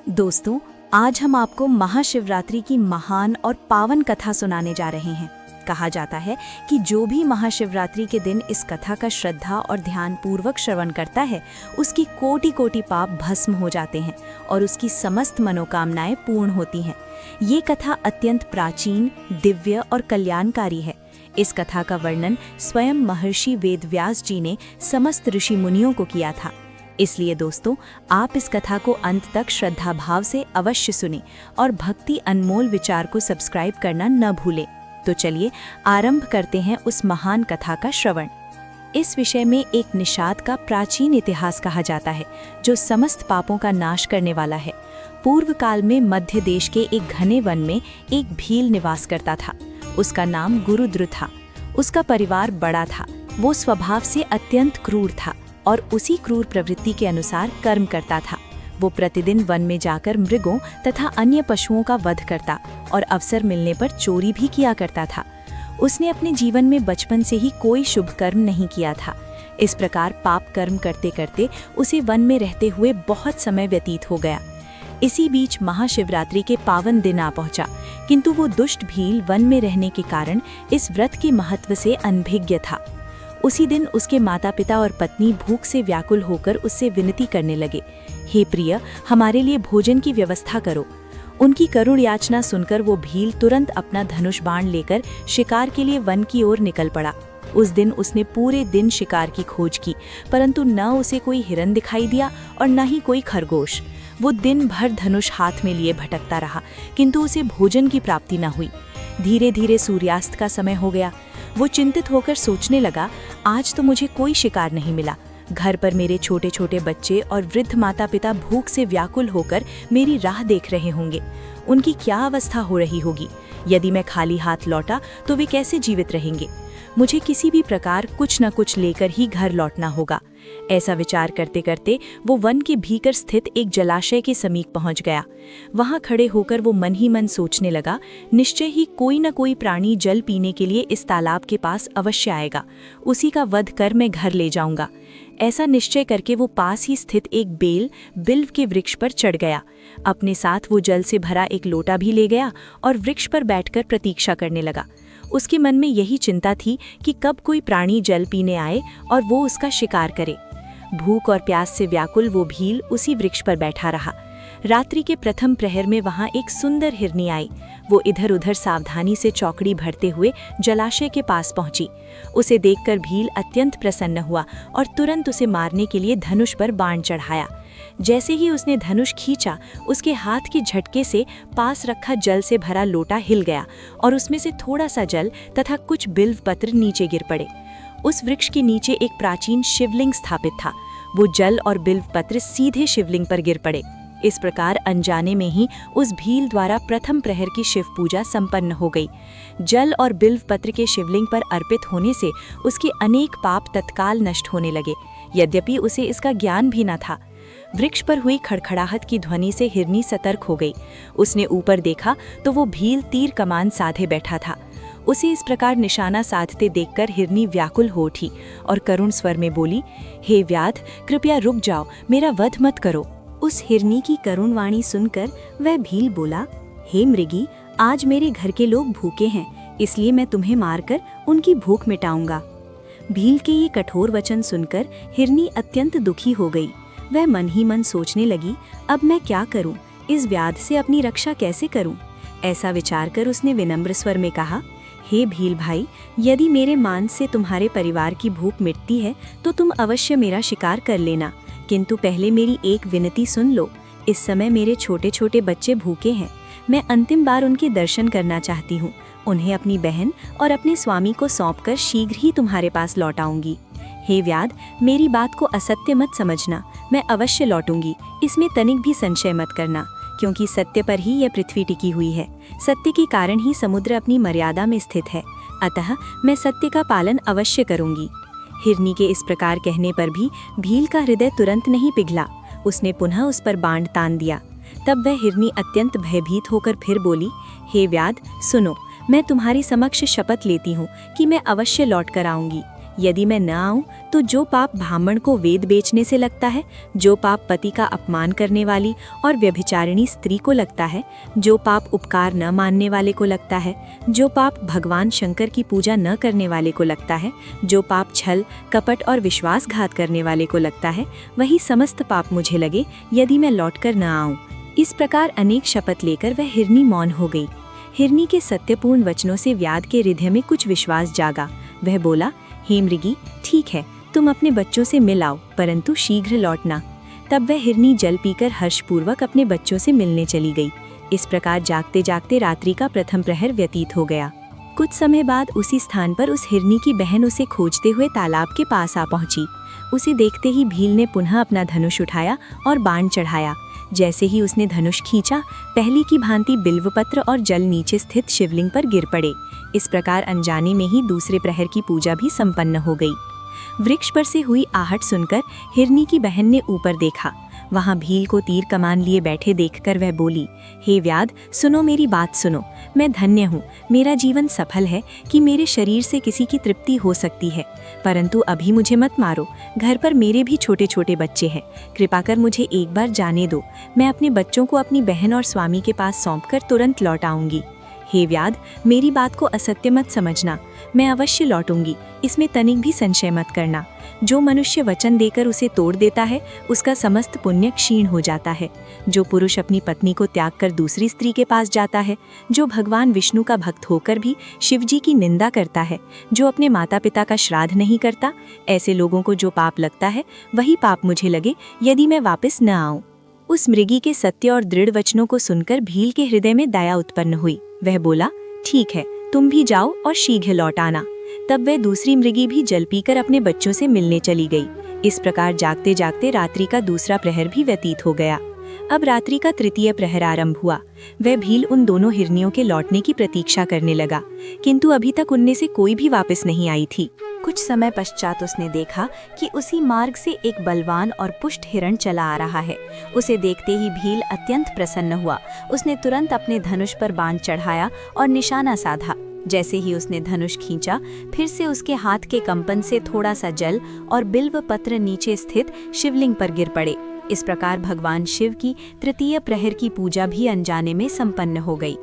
दोस्तों, आज हम आपको महाशिवरात्रि की महान और पावन कथा सुनाने जा रहे हैं। कहा जाता है कि जो भी महाशिवरात्रि के दिन इस कथा का श्रद्धा और ध्यान पूर्वक श्रवण करता है, उसकी कोटि कोटि पाप भस्म हो जाते हैं और उसकी समस्त मनोकामनाएं पूर्ण होती हैं। ये कथा अत्यंत प्राचीन, दिव्य और कल्याणकारी है। इस कथा का वर्णन स्वयं महर्षि वेदव्यास जी ने समस्त ऋषि मुनियों को किया था। इसलिए दोस्तों, आप इस कथा को अंत तक श्रद्धा भाव से अवश्य सुनें और भक्ति अनमोल विचार को सब्सक्राइब करना न भूलें। तो चलिए आरंभ करते हैं उस महान कथा का श्रवण। इस विषय में एक निषाद का प्राचीन इतिहास कहा जाता है, जो समस्त पापों का नाश करने वाला है। पूर्व काल में मध्य देश के एक घने वन में एक भील निवास करता था। उसका नाम गुरुद्र था। उसका परिवार बड़ा था। वो स्वभाव से अत्यंत क्रूर था और उसी क्रूर प्रवृत्ति के अनुसार कर्म करता था। वो प्रतिदिन वन में जाकर मृगों तथा अन्य पशुओं का वध करता और अवसर मिलने पर चोरी भी किया करता था। उसने अपने जीवन में बचपन से ही कोई शुभ कर्म नहीं किया था। इस प्रकार पाप कर्म करते करते उसे वन में रहते हुए बहुत समय व्यतीत हो गया। इसी बीच महाशिवरात्रि के पावन दिन आ पहुंचा, किंतु वो दुष्ट भील वन में रहने के कारण इस व्रत के महत्व से अनभिज्ञ था। उसी दिन उसके माता पिता और पत्नी भूख से व्याकुल होकर उससे विनती करने लगे, हे प्रिय, हमारे लिए भोजन की व्यवस्था करो। उनकी करुण याचना सुनकर वो भील तुरंत अपना धनुष बाण लेकर शिकार के लिए वन की ओर निकल पड़ा। उस दिन उसने पूरे दिन शिकार की खोज की, परंतु न उसे कोई हिरन दिखाई दिया और न ही कोई खरगोश। वो दिन भर धनुष हाथ में लिए भटकता रहा, किंतु उसे भोजन की प्राप्ति न हुई। धीरे धीरे सूर्यास्त का समय हो गया। वो चिंतित होकर सोचने लगा, आज तो मुझे कोई शिकार नहीं मिला। घर पर मेरे छोटे छोटे बच्चे और वृद्ध माता पिता भूख से व्याकुल होकर मेरी राह देख रहे होंगे। उनकी क्या अवस्था हो रही होगी। यदि मैं खाली हाथ लौटा तो वे कैसे जीवित रहेंगे। मुझे किसी भी प्रकार कुछ न कुछ लेकर ही घर लौटना होगा। ऐसा विचार करते करते वो वन के भीतर स्थित एक जलाशय के समीप पहुंच गया। वहां खड़े होकर वो मन ही मन सोचने लगा, निश्चय ही कोई न कोई प्राणी जल पीने के लिए इस तालाब के पास अवश्य आएगा। उसी का वध कर मैं घर ले जाऊंगा। ऐसा निश्चय करके वो पास ही स्थित एक बिल्व के वृक्ष पर चढ़ गया। अपने साथ वो जल से भरा एक लोटा भी ले गया और वृक्ष पर बैठकर प्रतीक्षा करने लगा। उसके मन में यही चिंता थी कि कब कोई प्राणी जल पीने आए और वो उसका शिकार करे। भूख और प्यास से व्याकुल वो भील उसी वृक्ष पर बैठा रहा। रात्रि के प्रथम प्रहर में वहां एक सुंदर हिरनी आई। वो इधर उधर सावधानी से चौकड़ी भरते हुए जलाशय के पास पहुंची। उसे देखकर भील अत्यंत प्रसन्न हुआ और तुरंत उसे मारने के लिए धनुष पर बाण चढ़ाया। जैसे ही उसने धनुष खींचा, उसके हाथ के झटके से पास रखा जल से भरा लोटा हिल गया और उसमें से थोड़ा सा जल तथा कुछ बिल्व पत्र नीचे गिर पड़े। उस वृक्ष के नीचे एक प्राचीन शिवलिंग स्थापित था। वो जल और बिल्व पत्र सीधे शिवलिंग पर गिर पड़े। इस प्रकार अनजाने में ही उस भील द्वारा प्रथम प्रहर की शिव पूजा संपन्न हो गई। जल और बिल्व पत्र के शिवलिंग पर अर्पित होने से उसके अनेक पाप तत्काल नष्ट होने लगे, यद्यपि उसे इसका ज्ञान भी न था। वृक्ष पर हुई खड़खड़ाहट की ध्वनि से हिरनी सतर्क हो गई। उसने ऊपर देखा तो वो भील तीर कमान साधे बैठा था। उसे इस प्रकार निशाना साधते देखकर हिरनी व्याकुल हो उठी और करुण स्वर में बोली, हे व्याध, कृपया रुक जाओ, मेरा वध मत करो। उस हिरनी की करुण वाणी सुनकर वह भील बोला, हे मृगी, आज मेरे घर के लोग भूखे हैं, इसलिए मैं तुम्हें मारकर उनकी भूख मिटाऊंगा। भील के ये कठोर वचन सुनकर हिरनी अत्यंत दुखी हो गई। वह मन ही मन सोचने लगी, अब मैं क्या करूं, इस व्याध से अपनी रक्षा कैसे करूं। ऐसा विचार कर उसने विनम्र स्वर में कहा, हे भील भाई, यदि मेरे मांस से तुम्हारे परिवार की भूख मिटती है तो तुम अवश्य मेरा शिकार कर लेना, किंतु पहले मेरी एक विनती सुन लो। इस समय मेरे छोटे छोटे बच्चे भूखे हैं। मैं अंतिम बार उनके दर्शन करना चाहती हूँ। उन्हें अपनी बहन और अपने स्वामी को सौंपकर शीघ्र ही तुम्हारे पास लौट आऊंगी। हे व्याध, मेरी बात को असत्य मत समझना, मैं अवश्य लौटूंगी, इसमें तनिक भी संशय मत करना, क्योंकि सत्य पर ही यह पृथ्वी टिकी हुई है। सत्य के कारण ही समुद्र अपनी मर्यादा में स्थित है, अतः मैं सत्य का पालन अवश्य करूंगी। हिरनी के इस प्रकार कहने पर भी भील का हृदय तुरंत नहीं पिघला। उसने पुनः उस पर बाण तान दिया। तब वह हिरनी अत्यंत भयभीत होकर फिर बोली, हे व्याध, सुनो, मैं तुम्हारी समक्ष शपथ लेती हूँ कि मैं अवश्य लौट कर आऊंगी, यदि मैं न आऊं तो जो पाप ब्राह्मण को वेद बेचने से लगता है, जो पाप पति का अपमान करने वाली और व्यभिचारिणी स्त्री को लगता है, जो पाप उपकार न मानने वाले को लगता है, जो पाप भगवान शंकर की पूजा न करने वाले को लगता है, जो पाप छल कपट और विश्वासघात करने वाले को लगता है, वही समस्त पाप मुझे लगे यदि मैं लौटकर न आऊं। इस प्रकार अनेक शपथ लेकर वह हिरनी मौन हो गई। हिरनी के सत्यपूर्ण वचनों से व्याध के हृदय में कुछ विश्वास जागा। वह बोला, हे मृगी, ठीक है, तुम अपने बच्चों से मिल आओ, परंतु शीघ्र लौटना। तब वह हिरनी जल पीकर हर्षपूर्वक अपने बच्चों से मिलने चली गई। इस प्रकार जागते जागते रात्रि का प्रथम प्रहर व्यतीत हो गया। कुछ समय बाद उसी स्थान पर उस हिरनी की बहन उसे खोजते हुए तालाब के पास आ पहुंची। उसे देखते ही भील ने पुनः अपना धनुष उठाया और बाण चढ़ाया। जैसे ही उसने धनुष खींचा, पहली की भांति बिल्वपत्र और जल नीचे स्थित शिवलिंग पर गिर पड़े। इस प्रकार अनजाने में ही दूसरे प्रहर की पूजा भी संपन्न हो गई। वृक्ष पर से हुई आहट सुनकर हिरनी की बहन ने ऊपर देखा। वहां भील को तीर कमान लिए बैठे देखकर वह बोली, हे व्याध, सुनो, मेरी बात सुनो। मैं धन्य हूँ, मेरा जीवन सफल है कि मेरे शरीर से किसी की तृप्ति हो सकती है, परंतु अभी मुझे मत मारो। घर पर मेरे भी छोटे छोटे बच्चे हैं, कृपा कर मुझे एक बार जाने दो। मैं अपने बच्चों को अपनी बहन और स्वामी के पास सौंपकर तुरंत लौट आऊंगी। हे व्याध, मेरी बात को असत्य मत समझना, मैं अवश्य लौटूंगी, इसमें तनिक भी संशय मत करना। जो मनुष्य वचन देकर उसे तोड़ देता है, उसका समस्त पुण्य क्षीण हो जाता है। जो पुरुष अपनी पत्नी को त्याग कर दूसरी स्त्री के पास जाता है, जो भगवान विष्णु का भक्त होकर भी शिवजी की निंदा करता है, जो अपने माता पिता का श्राद्ध नहीं करता, ऐसे लोगों को जो पाप लगता है, वही पाप मुझे लगे यदि मैं वापस न आऊं। उस मृगी के सत्य और दृढ़ वचनों को सुनकर भील के हृदय में दया उत्पन्न हुई। वह बोला, ठीक है, तुम भी जाओ और शीघ्र लौट आना। तब वह दूसरी मृगी भी जल पीकर अपने बच्चों से मिलने चली गई। इस प्रकार जागते जागते रात्रि का दूसरा प्रहर भी व्यतीत हो गया। अब रात्रि का तृतीय प्रहर आरंभ हुआ। वह भील उन दोनों हिरनियों के लौटने की प्रतीक्षा करने लगा, किंतु अभी तक उनमें से कोई भी वापस नहीं आई थी। कुछ समय पश्चात उसने देखा कि उसी मार्ग से एक बलवान और पुष्ट हिरण चला आ रहा है। उसे देखते ही भील अत्यंत प्रसन्न हुआ। उसने तुरंत अपने धनुष पर बाण चढ़ाया और निशाना साधा। जैसे ही उसने धनुष खींचा, फिर से उसके हाथ के कंपन से थोड़ा सा जल और बिल्व पत्र नीचे स्थित शिवलिंग पर गिर पड़े। इस प्रकार भगवान शिव की तृतीय प्रहर की पूजा भी अनजाने में संपन्न हो गई।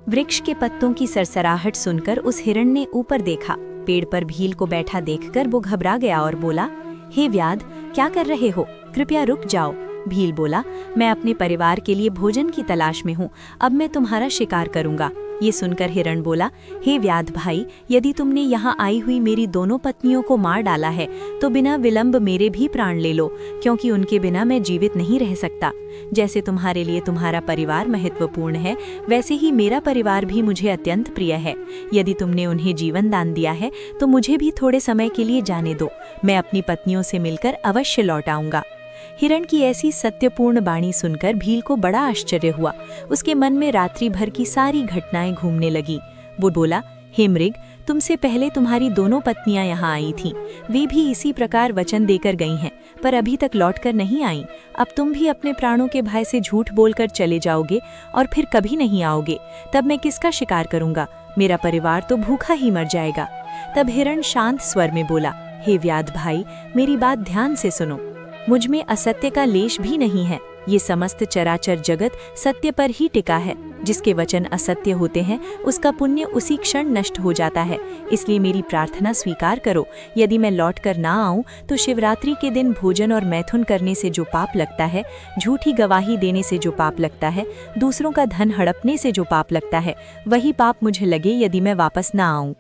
वृक्ष के पत्तों की सरसराहट सुनकर उस हिरण ने ऊपर देखा। पेड़ पर भील को बैठा देखकर वो घबरा गया और बोला, हे व्याध, क्या कर रहे हो? कृपया रुक जाओ। भील बोला, मैं अपने परिवार के लिए भोजन की तलाश में हूँ, अब मैं तुम्हारा शिकार करूंगा। ये सुनकर हिरण बोला, हे व्याध भाई, यदि तुमने यहाँ आई हुई मेरी दोनों पत्नियों को मार डाला है तो बिना विलंब मेरे भी प्राण ले लो, क्योंकि उनके बिना मैं जीवित नहीं रह सकता। जैसे तुम्हारे लिए तुम्हारा परिवार महत्वपूर्ण है, वैसे ही मेरा परिवार भी मुझे अत्यंत प्रिय है। यदि तुमने उन्हें जीवन दान दिया है तो मुझे भी थोड़े समय के लिए जाने दो, मैं अपनी पत्नियों से मिलकर अवश्य लौट आऊंगा। हिरण की ऐसी सत्यपूर्ण वाणी सुनकर भील को बड़ा आश्चर्य हुआ। उसके मन में रात्रि भर की सारी घटनाएं घूमने लगी। वो बोला, हे मृग, तुमसे पहले तुम्हारी दोनों पत्नियां यहाँ आई थीं। वे भी इसी प्रकार वचन देकर गई हैं, पर अभी तक लौटकर नहीं आईं। अब तुम भी अपने प्राणों के भय से झूठ बोलकर चले जाओगे और फिर कभी नहीं आओगे, तब मैं किसका शिकार करूंगा? मेरा परिवार तो भूखा ही मर जाएगा। तब हिरण शांत स्वर में बोला, हे व्याध भाई, मेरी बात ध्यान से सुनो। मुझ में असत्य का लेश भी नहीं है। ये समस्त चराचर जगत सत्य पर ही टिका है। जिसके वचन असत्य होते हैं, उसका पुण्य उसी क्षण नष्ट हो जाता है। इसलिए मेरी प्रार्थना स्वीकार करो। यदि मैं लौट कर ना आऊं तो शिवरात्रि के दिन भोजन और मैथुन करने से जो पाप लगता है, झूठी गवाही देने से जो पाप लगता है, दूसरों का धन हड़पने से जो पाप लगता है, वही पाप मुझे लगे यदि मैं वापस ना आऊं।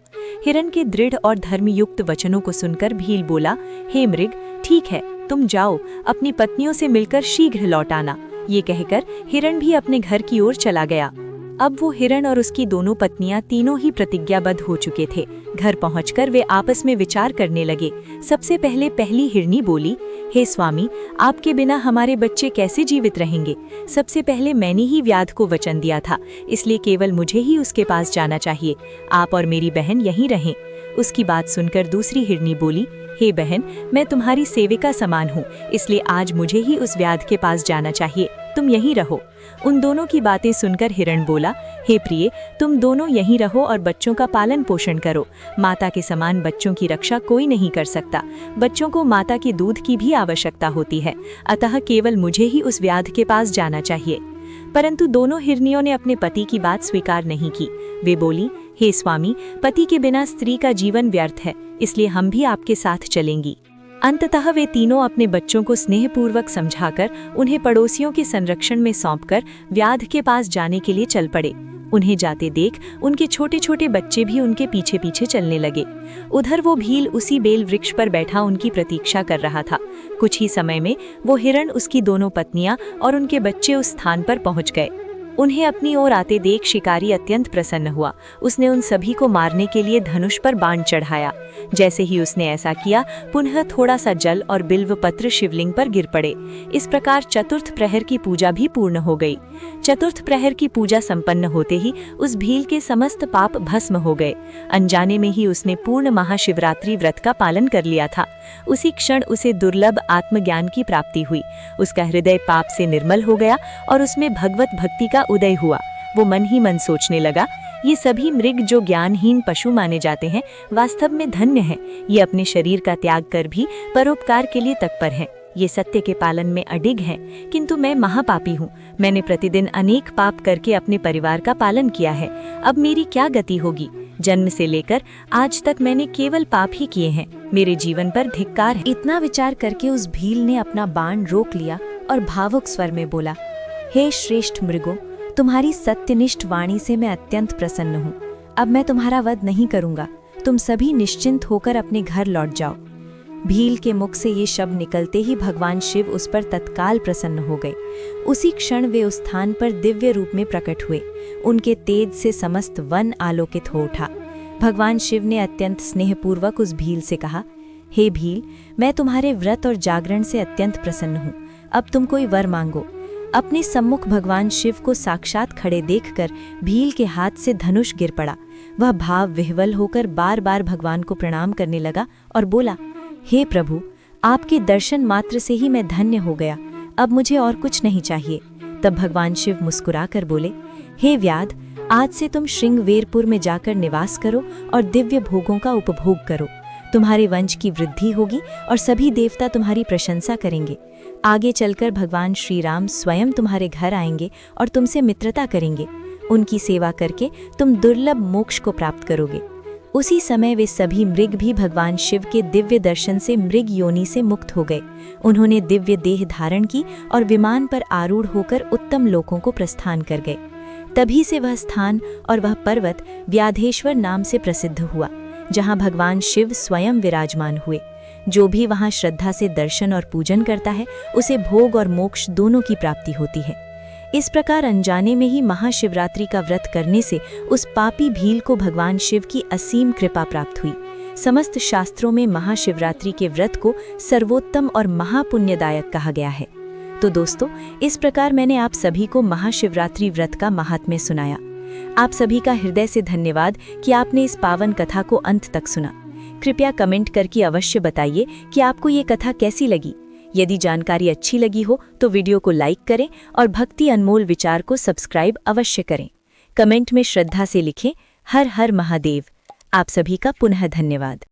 हिरण के दृढ़ और धर्मयुक्त वचनों को सुनकर भील बोला, हे मृग, ठीक है, तुम जाओ, अपनी पत्नियों से मिलकर शीघ्र लौट आना। ये कहकर हिरण भी अपने घर की ओर चला गया। अब वो हिरण और उसकी दोनों पत्नियां तीनों ही प्रतिज्ञाबद्ध हो चुके थे। घर पहुंचकर वे आपस में विचार करने लगे। सबसे पहले पहली हिरनी बोली, हे स्वामी, आपके बिना हमारे बच्चे कैसे जीवित रहेंगे? सबसे पहले मैंने ही व्याध को वचन दिया था, इसलिए केवल मुझे ही उसके पास जाना चाहिए। आप और मेरी बहन यहीं रहें। उसकी बात सुनकर दूसरी हिरनी बोली, हे बहन, मैं तुम्हारी सेविका समान हूँ, इसलिए आज मुझे ही उस व्याध के पास जाना चाहिए। तुम यहीं रहो। उन दोनों की बातें सुनकर हिरण बोला, हे प्रिय, तुम दोनों यहीं रहो और बच्चों का पालन पोषण करो। माता के समान बच्चों की रक्षा कोई नहीं कर सकता। बच्चों को माता के दूध की भी आवश्यकता होती है, अतः केवल मुझे ही उस व्याध के पास जाना चाहिए। परंतु दोनों हिरनियों ने अपने पति की बात स्वीकार नहीं की। वे बोली, हे स्वामी, पति के बिना स्त्री का जीवन व्यर्थ है, इसलिए हम भी आपके साथ चलेंगी। अंततः वे तीनों अपने बच्चों को स्नेहपूर्वक समझाकर उन्हें पड़ोसियों के संरक्षण में सौंपकर व्याध के पास जाने के लिए चल पड़े। उन्हें जाते देख उनके छोटे छोटे बच्चे भी उनके पीछे पीछे चलने लगे। उधर वो भील उसी बेल वृक्ष पर बैठा उनकी प्रतीक्षा कर रहा था। कुछ ही समय में वो हिरण, उसकी दोनों पत्नियां और उनके बच्चे उस स्थान पर पहुंच गए। उन्हें अपनी ओर आते देख शिकारी अत्यंत प्रसन्न हुआ। उसने उन सभी को मारने के लिए धनुष पर बाण चढ़ाया। जैसे ही उसने ऐसा किया, पुनः थोड़ा सा जल और बिल्व पत्र शिवलिंग पर गिर पड़े। इस प्रकार चतुर्थ प्रहर की पूजा भी पूर्ण हो गई। चतुर्थ प्रहर की पूजा संपन्न होते ही उस भील के समस्त पाप भस्म हो गए। अनजाने में ही उसने पूर्ण महाशिवरात्रि व्रत का पालन कर लिया था। उसी क्षण उसे दुर्लभ आत्मज्ञान की प्राप्ति हुई। उसका हृदय पाप से निर्मल हो गया और उसमें भगवत भक्ति का उदय हुआ। वो मन ही मन सोचने लगा, ये सभी मृग जो ज्ञानहीन पशु माने जाते हैं, वास्तव में धन्य हैं। ये अपने शरीर का त्याग कर भी परोपकार के लिए तत्पर हैं। ये सत्य के पालन में अडिग हैं, किंतु मैं महापापी हूँ। मैंने प्रतिदिन अनेक पाप करके अपने परिवार का पालन किया है। अब मेरी क्या गति होगी? जन्म से लेकर आज तक मैंने केवल पाप ही किए हैं। मेरे जीवन पर धिक्कार है। इतना विचार करके उस भील ने अपना बाण रोक लिया और भावुक स्वर में बोला, हे श्रेष्ठ मृगों, तुम्हारी सत्यनिष्ठ वाणी से मैं अत्यंत प्रसन्न हूँ। अब मैं तुम्हारा वध नहीं करूँगा। तुम सभी निश्चिंत होकर अपने घर लौट जाओ। भील के मुख से ये शब्द निकलते ही भगवान शिव उस पर तत्काल प्रसन्न हो गए। उसी क्षण वे उस स्थान पर दिव्य रूप में प्रकट हुए। उनके तेज से समस्त वन आलोकित हो उठा। भगवान शिव ने अत्यंत स्नेहपूर्वक उस भील से कहा, हे भील, मैं तुम्हारे व्रत और जागरण से अत्यंत प्रसन्न हूँ। अब तुम कोई वर मांगो। अपने सम्मुख भगवान शिव को साक्षात खड़े देखकर भील के हाथ से धनुष गिर पड़ा। वह भाव विह्वल होकर बार बार भगवान को प्रणाम करने लगा और बोला, हे प्रभु, आपके दर्शन मात्र से ही मैं धन्य हो गया। अब मुझे और कुछ नहीं चाहिए। तब भगवान शिव मुस्कुराकर बोले, हे व्याध, आज से तुम श्रृंगवेरपुर में जाकर निवास करो और दिव्य भोगों का उपभोग करो। तुम्हारे वंश की वृद्धि होगी और सभी देवता तुम्हारी प्रशंसा करेंगे। आगे चलकर भगवान श्री राम स्वयं तुम्हारे घर आएंगे और तुमसे मित्रता करेंगे। उनकी सेवा करके तुम दुर्लभ मोक्ष को प्राप्त करोगे। उसी समय वे सभी मृग भी भगवान शिव के दिव्य दर्शन से मृग योनि से मुक्त हो गए। उन्होंने दिव्य देह धारण की और विमान पर आरूढ़ होकर उत्तम लोकों को प्रस्थान कर गए। तभी से वह स्थान और वह पर्वत व्याधेश्वर नाम से प्रसिद्ध हुआ, जहाँ भगवान शिव स्वयं विराजमान हुए। जो भी वहाँ श्रद्धा से दर्शन और पूजन करता है, उसे भोग और मोक्ष दोनों की प्राप्ति होती है। इस प्रकार अनजाने में ही महाशिवरात्रि का व्रत करने से उस पापी भील को भगवान शिव की असीम कृपा प्राप्त हुई। समस्त शास्त्रों में महाशिवरात्रि के व्रत को सर्वोत्तम और महापुण्यदायक कहा गया है। तो दोस्तों, इस प्रकार मैंने आप सभी को महाशिवरात्रि व्रत का महात्म्य सुनाया। आप सभी का हृदय से धन्यवाद कि आपने इस पावन कथा को अंत तक सुना। कृपया कमेंट करके अवश्य बताइए कि आपको ये कथा कैसी लगी। यदि जानकारी अच्छी लगी हो तो वीडियो को लाइक करें और भक्ति अनमोल विचार को सब्सक्राइब अवश्य करें। कमेंट में श्रद्धा से लिखें, हर हर महादेव। आप सभी का पुनः धन्यवाद।